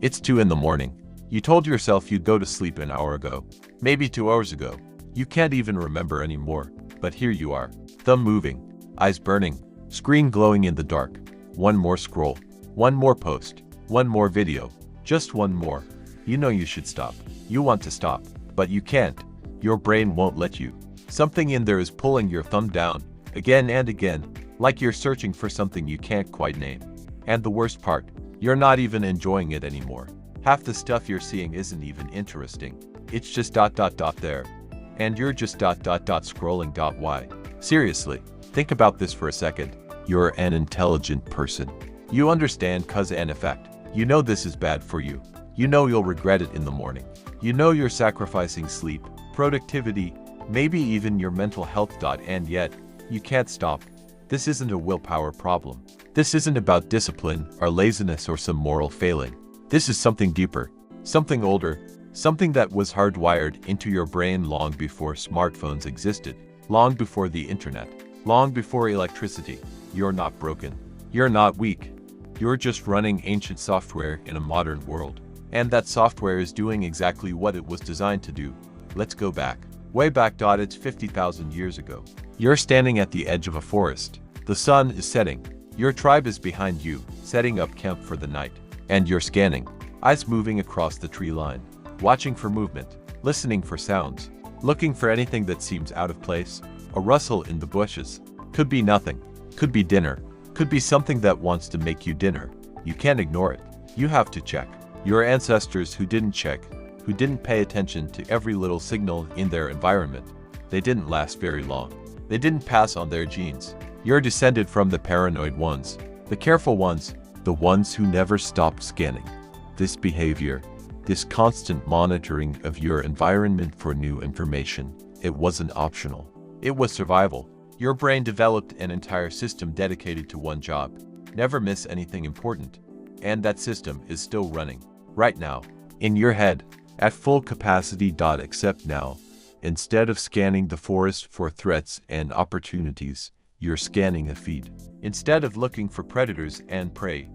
It's 2 in the morning. You told yourself you'd go to sleep an hour ago, maybe 2 hours ago. You can't even remember anymore, but here you are. Thumb moving, eyes burning, screen glowing in the dark. One more scroll, one more post, one more video, just one more. You know you should stop. You want to stop, but you can't. Your brain won't let you. Something in there is pulling your thumb down, again and again, like you're searching for something you can't quite name. And the worst part, you're not even enjoying it anymore. Half the stuff you're seeing isn't even interesting. It's just ... there. And you're just ... scrolling. Why? Seriously, think about this for a second. You're an intelligent person. You understand cause and effect. You know this is bad for you. You know you'll regret it in the morning. You know you're sacrificing sleep, productivity, maybe even your mental health. And yet, you can't stop. This isn't a willpower problem. This isn't about discipline or laziness or some moral failing. This is something deeper, something older, something that was hardwired into your brain long before smartphones existed, long before the internet, long before electricity. You're not broken. You're not weak. You're just running ancient software in a modern world. And that software is doing exactly what it was designed to do. Let's go back. Way back. It's 50,000 years ago. You're standing at the edge of a forest. The sun is setting. Your tribe is behind you, setting up camp for the night. And you're scanning, eyes moving across the tree line, watching for movement, listening for sounds, looking for anything that seems out of place. A rustle in the bushes. Could be nothing. Could be dinner. Could be something that wants to make you dinner. You can't ignore it. You have to check. Your ancestors who didn't check, who didn't pay attention to every little signal in their environment, they didn't last very long. They didn't pass on their genes. You're descended from the paranoid ones, the careful ones, the ones who never stopped scanning. This behavior, this constant monitoring of your environment for new information, it wasn't optional. It was survival. Your brain developed an entire system dedicated to one job. Never miss anything important. And that system is still running. Right now. In your head. At full capacity. Except now, instead of scanning the forest for threats and opportunities, you're scanning a feed. Instead of looking for predators and prey,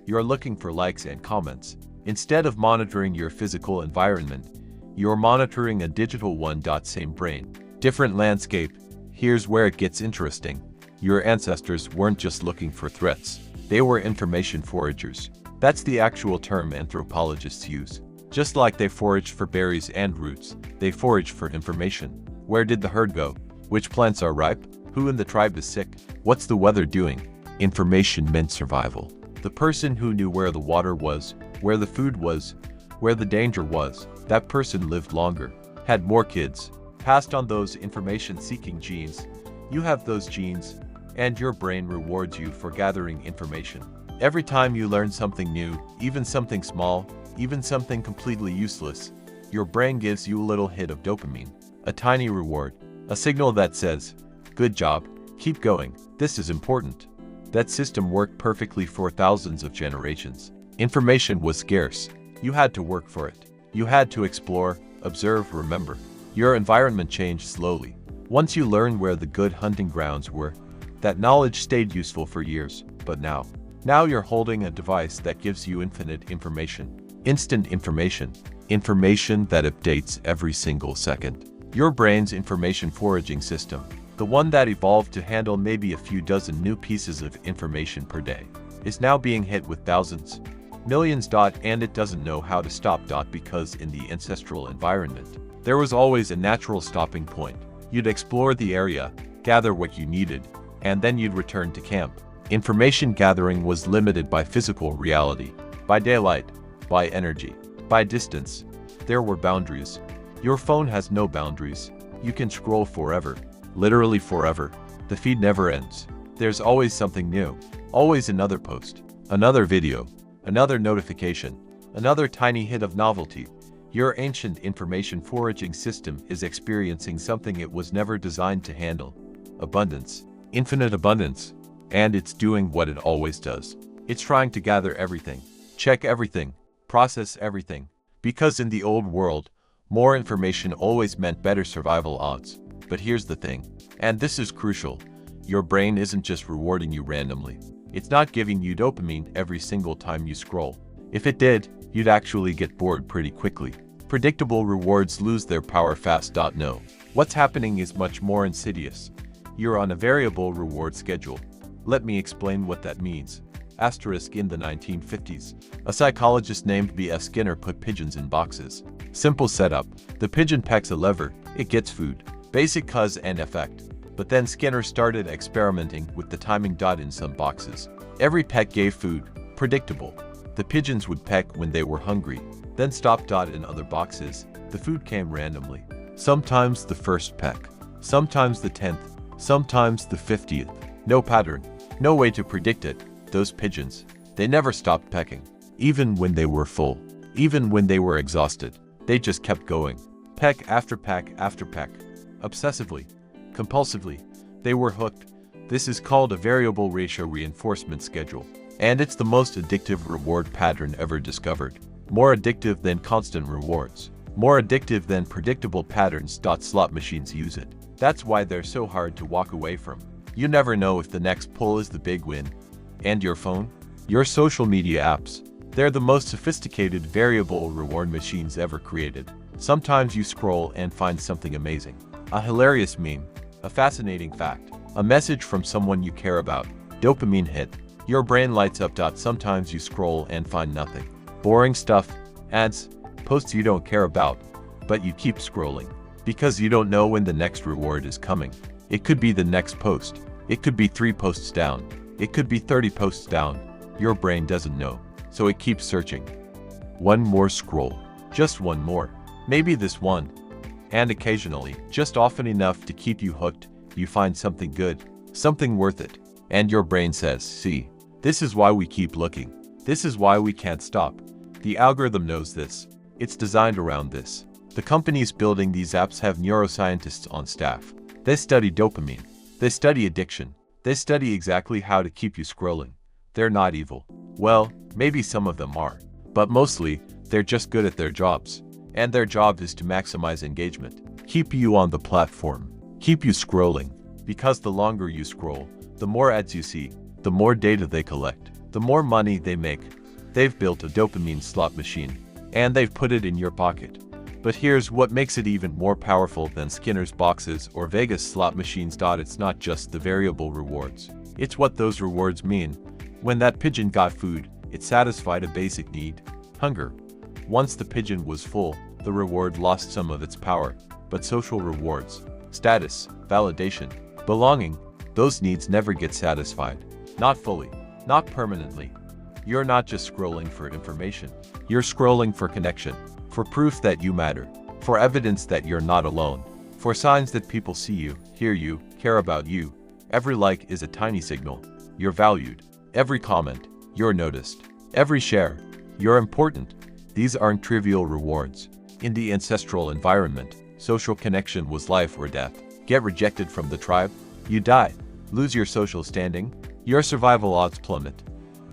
you're looking for likes and comments. Instead of monitoring your physical environment, you're monitoring a digital one. Same brain, different landscape. Here's where it gets interesting. Your ancestors weren't just looking for threats. They were information foragers. That's the actual term anthropologists use. Just like they foraged for berries and roots, they foraged for information. Where did the herd go? Which plants are ripe? Who in the tribe is sick? What's the weather doing? Information meant survival. The person who knew where the water was, where the food was, where the danger was, that person lived longer, had more kids, passed on those information-seeking genes. You have those genes, and your brain rewards you for gathering information. Every time you learn something new, even something small, even something completely useless, your brain gives you a little hit of dopamine, a tiny reward, a signal that says, "Good job, keep going, this is important." That system worked perfectly for thousands of generations. Information was scarce. You had to work for it. You had to explore, observe, remember. Your environment changed slowly. Once you learned where the good hunting grounds were, that knowledge stayed useful for years. But now you're holding a device that gives you infinite information. Instant information. Information that updates every single second. Your brain's information foraging system, the one that evolved to handle maybe a few dozen new pieces of information per day, is now being hit with thousands, millions. And it doesn't know how to stop. Because in the ancestral environment, there was always a natural stopping point. You'd explore the area, gather what you needed, and then you'd return to camp. Information gathering was limited by physical reality, by daylight, by energy, by distance. There were boundaries. Your phone has no boundaries. You can scroll forever, literally forever. The feed never ends. There's always something new, always another post, another video, another notification, another tiny hit of novelty. Your ancient information foraging system is experiencing something it was never designed to handle. Abundance. Infinite abundance. And it's doing what it always does. It's trying to gather everything, check everything, process everything. Because in the old world, more information always meant better survival odds. But here's the thing, and this is crucial. Your brain isn't just rewarding you randomly. It's not giving you dopamine every single time you scroll. If it did, you'd actually get bored pretty quickly. Predictable rewards lose their power fast. No. What's happening is much more insidious. You're on a variable reward schedule. Let me explain what that means. In the 1950s, a psychologist named B.F. Skinner put pigeons in boxes. Simple setup. The pigeon pecks a lever, it gets food. Basic cause and effect. But then Skinner started experimenting with the timing. In some boxes, every peck gave food. Predictable. The pigeons would peck when they were hungry, then stop. In other boxes, the food came randomly. Sometimes the first peck, sometimes the 10th, sometimes the 50th. No pattern, no way to predict it. Those pigeons, they never stopped pecking. Even when they were full, even when they were exhausted, they just kept going. Peck after peck after peck. Obsessively, compulsively, they were hooked. This is called a variable ratio reinforcement schedule. And it's the most addictive reward pattern ever discovered. More addictive than constant rewards. More addictive than predictable patterns. Slot machines use it. That's why they're so hard to walk away from. You never know if the next pull is the big win. And your phone? Your social media apps? They're the most sophisticated variable reward machines ever created. Sometimes you scroll and find something amazing. A hilarious meme. A fascinating fact. A message from someone you care about. Dopamine hit. Your brain lights up. Sometimes you scroll and find nothing. Boring stuff. Ads. Posts you don't care about. But you keep scrolling. Because you don't know when the next reward is coming. It could be the next post. It could be 3 posts down. It could be 30 posts down. Your brain doesn't know. So it keeps searching. One more scroll. Just one more. Maybe this one. And occasionally, just often enough to keep you hooked, you find something good. Something worth it. And your brain says, see, this is why we keep looking. This is why we can't stop. The algorithm knows this. It's designed around this. The companies building these apps have neuroscientists on staff. They study dopamine. They study addiction. They study exactly how to keep you scrolling. They're not evil. Well, maybe some of them are. But mostly, they're just good at their jobs. And their job is to maximize engagement. Keep you on the platform. Keep you scrolling. Because the longer you scroll, the more ads you see, the more data they collect, the more money they make. They've built a dopamine slot machine. And they've put it in your pocket. But here's what makes it even more powerful than Skinner's boxes or Vegas slot machines. It's not just the variable rewards. It's what those rewards mean. When that pigeon got food, it satisfied a basic need, hunger. Once the pigeon was full, the reward lost some of its power. But social rewards, status, validation, belonging, those needs never get satisfied. Not fully, not permanently. You're not just scrolling for information. You're scrolling for connection. For proof that you matter, for evidence that you're not alone, for signs that people see you, hear you, care about you. Every like is a tiny signal. You're valued. Every comment, you're noticed. Every share, you're important. These aren't trivial rewards. In the ancestral environment, social connection was life or death. Get rejected from the tribe, you die. Lose your social standing, your survival odds plummet.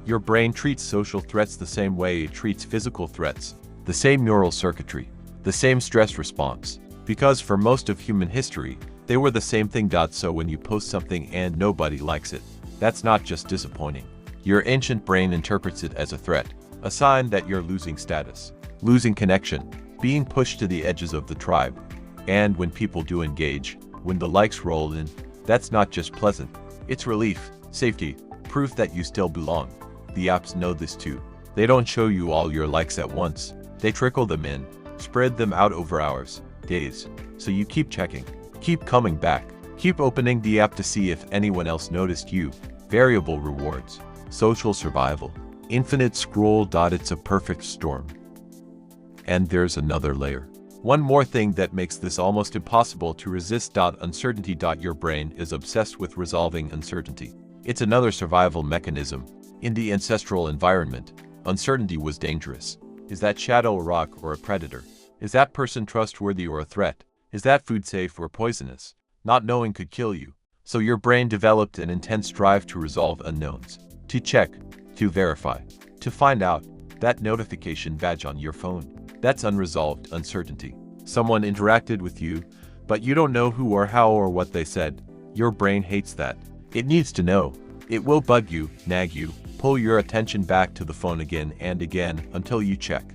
Your brain treats social threats the same way it treats physical threats. The same neural circuitry, the same stress response. Because for most of human history, they were the same thing. So when you post something and nobody likes it, that's not just disappointing. Your ancient brain interprets it as a threat, a sign that you're losing status, losing connection, being pushed to the edges of the tribe. And when people do engage, when the likes roll in, that's not just pleasant. It's relief, safety, proof that you still belong. The apps know this too. They don't show you all your likes at once. They trickle them in, spread them out over hours, days. So you keep checking, keep coming back, keep opening the app to see if anyone else noticed you. Variable rewards, social survival, infinite scroll. It's a perfect storm. And there's another layer. One more thing that makes this almost impossible to resist. Uncertainty. Your brain is obsessed with resolving uncertainty. It's another survival mechanism. In the ancestral environment, uncertainty was dangerous. Is that shadow a rock or a predator? Is that person trustworthy or a threat? Is that food safe or poisonous? Not knowing could kill you. So your brain developed an intense drive to resolve unknowns. To check, to verify, to find out. That notification badge on your phone. That's unresolved uncertainty. Someone interacted with you, but you don't know who or how or what they said. Your brain hates that. It needs to know. It will bug you, nag you, pull your attention back to the phone again and again until you check.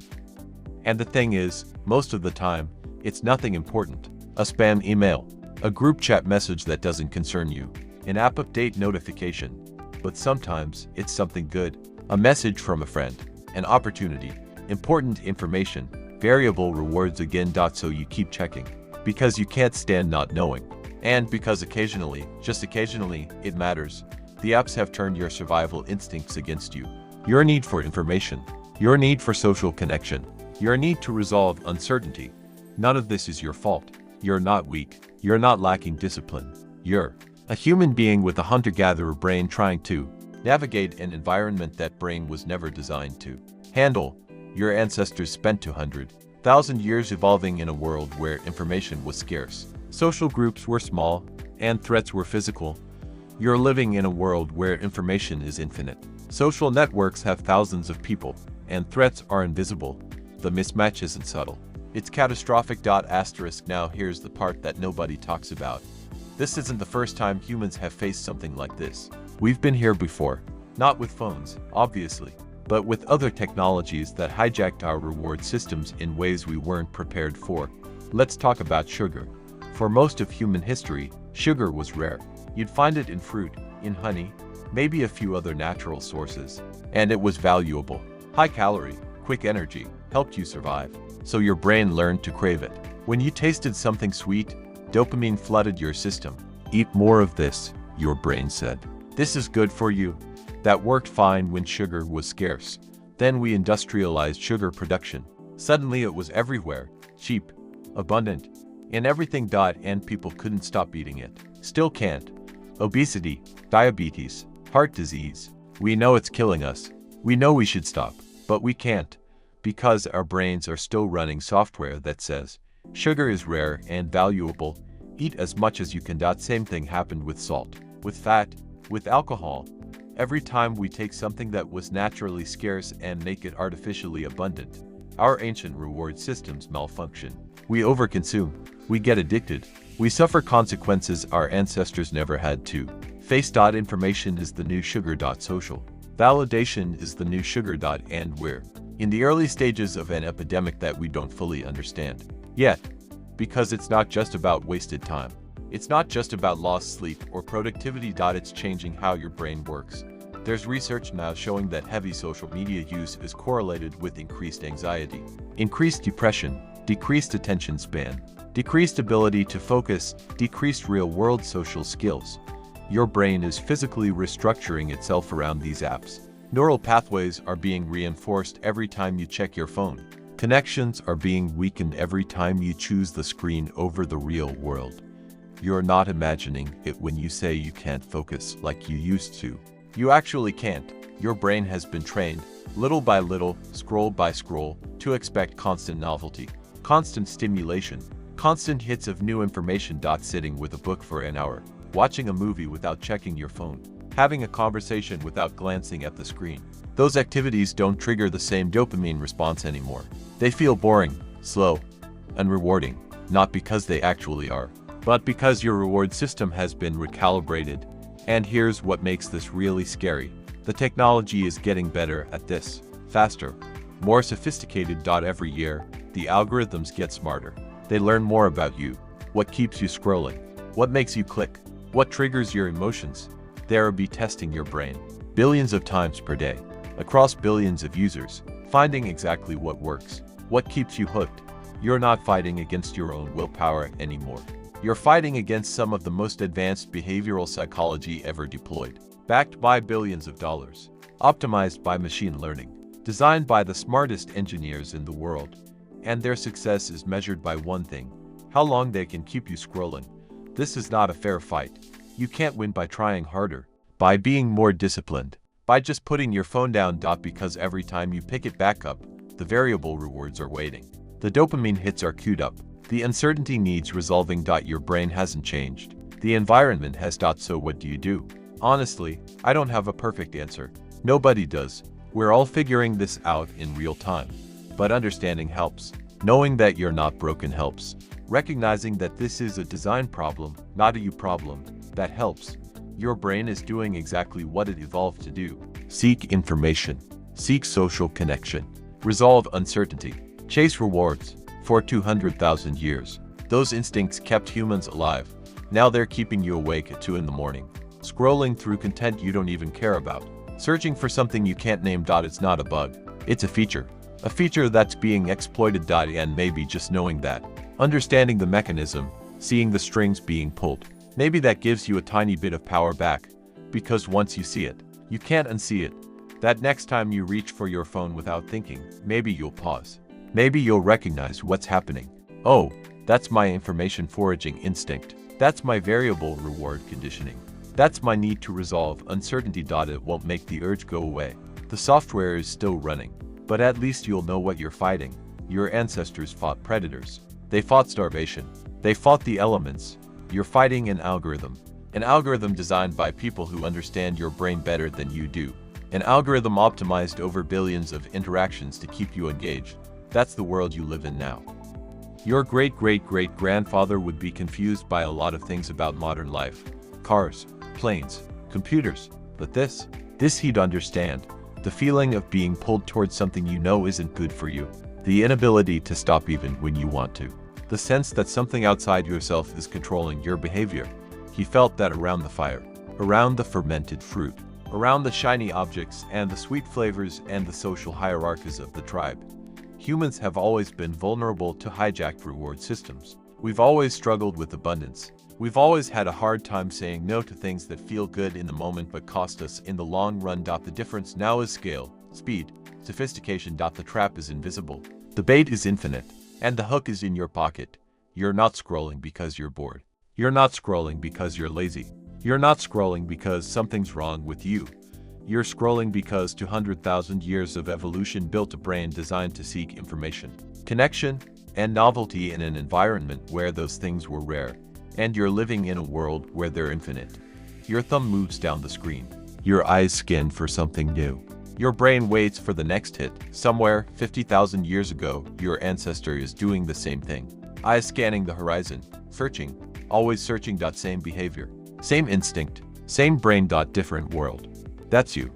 And the thing is, most of the time, it's nothing important. A spam email, a group chat message that doesn't concern you, an app update notification. But sometimes, it's something good. A message from a friend, an opportunity, important information, variable rewards again. So you keep checking. Because you can't stand not knowing. And because occasionally, just occasionally, it matters. The apps have turned your survival instincts against you. Your need for information, your need for social connection, your need to resolve uncertainty. None of this is your fault. You're not weak. You're not lacking discipline. You're a human being with a hunter-gatherer brain trying to navigate an environment that brain was never designed to handle. Your ancestors spent 200,000 years evolving in a world where information was scarce. Social groups were small, and threats were physical. You're living in a world where information is infinite. Social networks have thousands of people, and threats are invisible. The mismatch isn't subtle. It's catastrophic. Now here's the part that nobody talks about. This isn't the first time humans have faced something like this. We've been here before. Not with phones, obviously, but with other technologies that hijacked our reward systems in ways we weren't prepared for. Let's talk about sugar. For most of human history, sugar was rare. You'd find it in fruit, in honey, maybe a few other natural sources. And it was valuable. High calorie, quick energy, helped you survive. So your brain learned to crave it. When you tasted something sweet, dopamine flooded your system. Eat more of this, your brain said. This is good for you. That worked fine when sugar was scarce. Then we industrialized sugar production. Suddenly it was everywhere, cheap, abundant, in everything. And people couldn't stop eating it. Still can't. Obesity, diabetes, heart disease. We know it's killing us. We know we should stop, but we can't. Because our brains are still running software that says, sugar is rare and valuable, eat as much as you can. Same thing happened with salt, with fat, with alcohol. Every time we take something that was naturally scarce and make it artificially abundant, our ancient reward systems malfunction. We overconsume, we get addicted, we suffer consequences our ancestors never had to face. Information is the new sugar. Social validation is the new sugar. And we're in the early stages of an epidemic that we don't fully understand yet. Because it's not just about wasted time. It's not just about lost sleep or productivity. It's changing how your brain works. There's research now showing that heavy social media use is correlated with increased anxiety, increased depression, decreased attention span, decreased ability to focus, decreased real-world social skills. Your brain is physically restructuring itself around these apps. Neural pathways are being reinforced every time you check your phone. Connections are being weakened every time you choose the screen over the real world. You're not imagining it when you say you can't focus like you used to. You actually can't. Your brain has been trained, little by little, scroll by scroll, to expect constant novelty, constant stimulation, constant hits of new information. Sitting with a book for an hour, watching a movie without checking your phone, having a conversation without glancing at the screen. Those activities don't trigger the same dopamine response anymore. They feel boring, slow, unrewarding, not because they actually are, but because your reward system has been recalibrated. And here's what makes this really scary. The technology is getting better at this, faster, more sophisticated. Every year, the algorithms get smarter. They learn more about you, what keeps you scrolling, what makes you click, what triggers your emotions. They'll be testing your brain billions of times per day, across billions of users, finding exactly what works, what keeps you hooked. You're not fighting against your own willpower anymore. You're fighting against some of the most advanced behavioral psychology ever deployed, backed by billions of dollars, optimized by machine learning, designed by the smartest engineers in the world. And their success is measured by one thing: how long they can keep you scrolling. This is not a fair fight. You can't win by trying harder, by being more disciplined, by just putting your phone down. Because every time you pick it back up, the variable rewards are waiting. The dopamine hits are queued up. The uncertainty needs resolving. Your brain hasn't changed. The environment has. So what do you do? Honestly, I don't have a perfect answer. Nobody does. We're all figuring this out in real time. But understanding helps. Knowing that you're not broken helps. Recognizing that this is a design problem, not a you problem, that helps. Your brain is doing exactly what it evolved to do. Seek information. Seek social connection. Resolve uncertainty. Chase rewards. For 200,000 years, those instincts kept humans alive. Now they're keeping you awake at 2 in the morning. Scrolling through content you don't even care about. Searching for something you can't name. It's not a bug. It's a feature. A feature that's being exploited. And maybe just knowing that, understanding the mechanism, seeing the strings being pulled, maybe that gives you a tiny bit of power back. Because once you see it, you can't unsee it. That next time you reach for your phone without thinking, maybe you'll pause. Maybe you'll recognize what's happening. Oh, that's my information foraging instinct. That's my variable reward conditioning. That's my need to resolve uncertainty. It won't make the urge go away. The software is still running, but at least you'll know what you're fighting. Your ancestors fought predators. They fought starvation. They fought the elements. You're fighting an algorithm designed by people who understand your brain better than you do. An algorithm optimized over billions of interactions to keep you engaged. That's the world you live in now. Your great-great-great-grandfather would be confused by a lot of things about modern life. Cars, planes, computers. But this he'd understand. The feeling of being pulled towards something you know isn't good for you. The inability to stop even when you want to. The sense that something outside yourself is controlling your behavior. He felt that around the fire, around the fermented fruit, around the shiny objects and the sweet flavors and the social hierarchies of the tribe. Humans have always been vulnerable to hijacked reward systems. We've always struggled with abundance. We've always had a hard time saying no to things that feel good in the moment but cost us in the long run. The difference now is scale, speed, sophistication. The trap is invisible. The bait is infinite, and the hook is in your pocket. You're not scrolling because you're bored. You're not scrolling because you're lazy. You're not scrolling because something's wrong with you. You're scrolling because 200,000 years of evolution built a brain designed to seek information, connection, and novelty in an environment where those things were rare. And you're living in a world where they're infinite. Your thumb moves down the screen. Your eyes scan for something new. Your brain waits for the next hit. Somewhere, 50,000 years ago, your ancestor is doing the same thing. Eyes scanning the horizon, searching, always searching. Same behavior, same instinct, same brain. Different world. That's you.